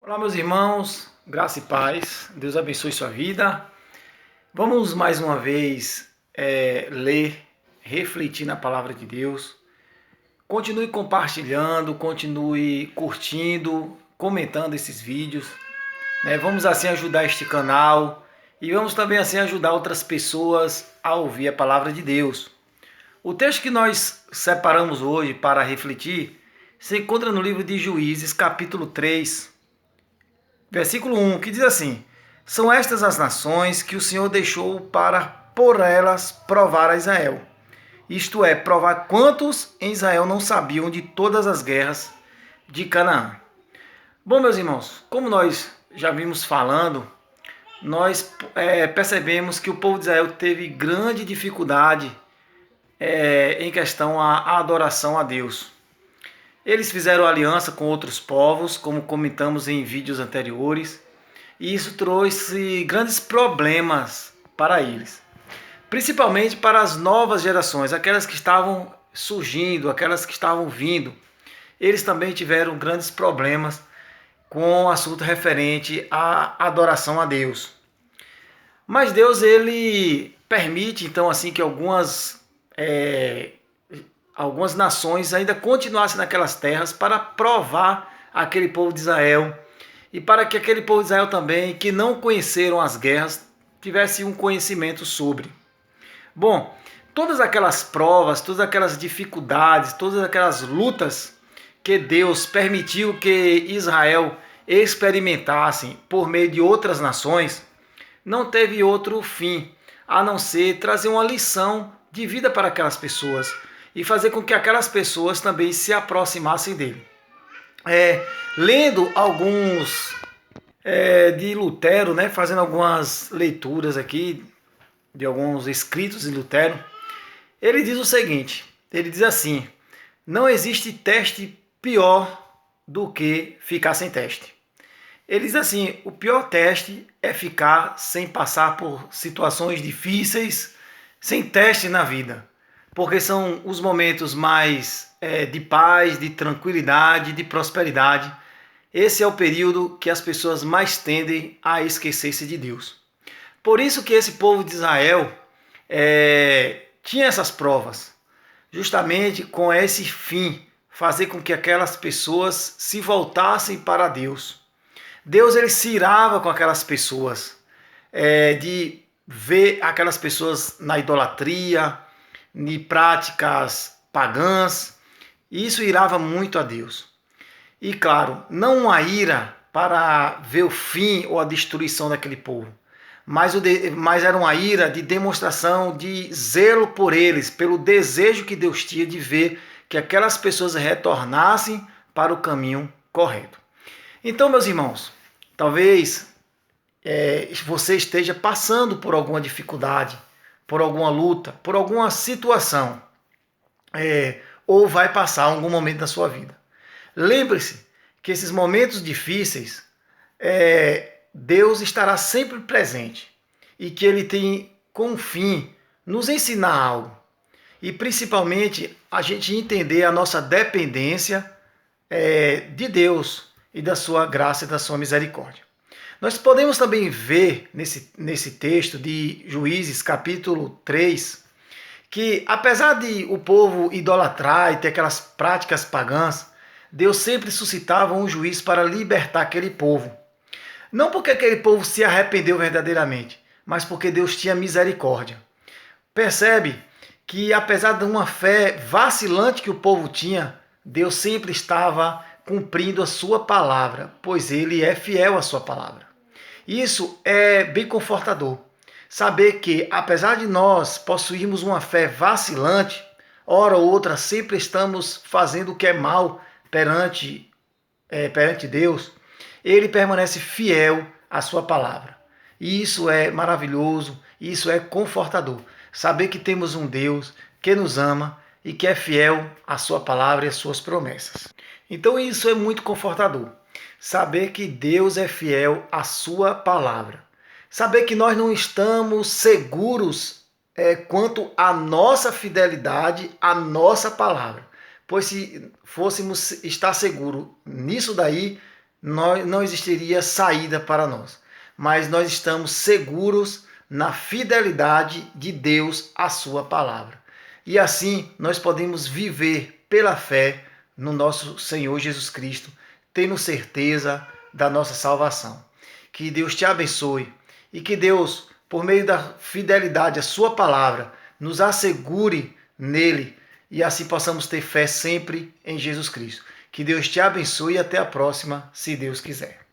Olá, meus irmãos, graça e paz, Deus abençoe sua vida. Vamos mais uma vez ler, refletir na palavra de Deus. Continue compartilhando, continue curtindo, comentando esses vídeos, né? Vamos assim ajudar este canal e vamos também assim ajudar outras pessoas a ouvir a palavra de Deus. O texto que nós separamos hoje para refletir se encontra no livro de Juízes, capítulo 3. Versículo 1, que diz assim: São estas as nações que o Senhor deixou para por elas provar a Israel. Isto é, provar quantos em Israel não sabiam de todas as guerras de Canaã. Bom, meus irmãos, como nós já vimos falando, nós percebemos que o povo de Israel teve grande dificuldade em questão à adoração a Deus. Eles fizeram aliança com outros povos, como comentamos em vídeos anteriores, e isso trouxe grandes problemas para eles, principalmente para as novas gerações, aquelas que estavam surgindo, aquelas que estavam vindo. Eles também tiveram grandes problemas com o assunto referente à adoração a Deus. Mas Deus, ele permite então assim que algumas nações ainda continuassem naquelas terras para provar aquele povo de Israel e para que aquele povo de Israel também, que não conheceram as guerras, tivesse um conhecimento sobre. Bom, todas aquelas provas, todas aquelas dificuldades, todas aquelas lutas que Deus permitiu que Israel experimentassem por meio de outras nações, não teve outro fim a não ser trazer uma lição de vida para aquelas pessoas e fazer com que aquelas pessoas também se aproximassem dele. Lendo alguns de Lutero, né, fazendo algumas leituras aqui de alguns escritos de Lutero, ele diz o seguinte, ele diz assim: não existe teste pior do que ficar sem teste. Ele diz assim: o pior teste é ficar sem passar por situações difíceis, sem teste na vida, porque são os momentos mais de paz, de tranquilidade, de prosperidade. Esse é o período que as pessoas mais tendem a esquecer-se de Deus. Por isso que esse povo de Israel tinha essas provas, justamente com esse fim, fazer com que aquelas pessoas se voltassem para Deus. Deus, ele se irava com aquelas pessoas, de ver aquelas pessoas na idolatria, em práticas pagãs. Isso irava muito a Deus. E claro, não a ira para ver o fim ou a destruição daquele povo, mas era uma ira de demonstração de zelo por eles, pelo desejo que Deus tinha de ver que aquelas pessoas retornassem para o caminho correto. Então, meus irmãos, talvez você esteja passando por alguma dificuldade, por alguma luta, por alguma situação, ou vai passar algum momento da sua vida. Lembre-se que esses momentos difíceis, Deus estará sempre presente e que Ele tem como fim nos ensinar algo e principalmente a gente entender a nossa dependência de Deus e da sua graça e da sua misericórdia. Nós podemos também ver nesse texto de Juízes, capítulo 3, que apesar de o povo idolatrar e ter aquelas práticas pagãs, Deus sempre suscitava um juiz para libertar aquele povo. Não porque aquele povo se arrependeu verdadeiramente, mas porque Deus tinha misericórdia. Percebe que apesar de uma fé vacilante que o povo tinha, Deus sempre estava cumprindo a sua palavra, pois Ele é fiel à sua palavra. Isso é bem confortador. Saber que, apesar de nós possuirmos uma fé vacilante, hora ou outra sempre estamos fazendo o que é mal perante Deus, Ele permanece fiel à sua palavra. E isso é maravilhoso, isso é confortador. Saber que temos um Deus que nos ama e que é fiel à sua palavra e às suas promessas. Então isso é muito confortador. Saber que Deus é fiel à sua palavra. Saber que nós não estamos seguros quanto à nossa fidelidade à nossa palavra. Pois se fôssemos estar seguros nisso daí, não existiria saída para nós. Mas nós estamos seguros na fidelidade de Deus à sua palavra. E assim nós podemos viver pela fé no nosso Senhor Jesus Cristo, tendo certeza da nossa salvação. Que Deus te abençoe e que Deus, por meio da fidelidade à sua palavra, nos assegure nele e assim possamos ter fé sempre em Jesus Cristo. Que Deus te abençoe e até a próxima, se Deus quiser.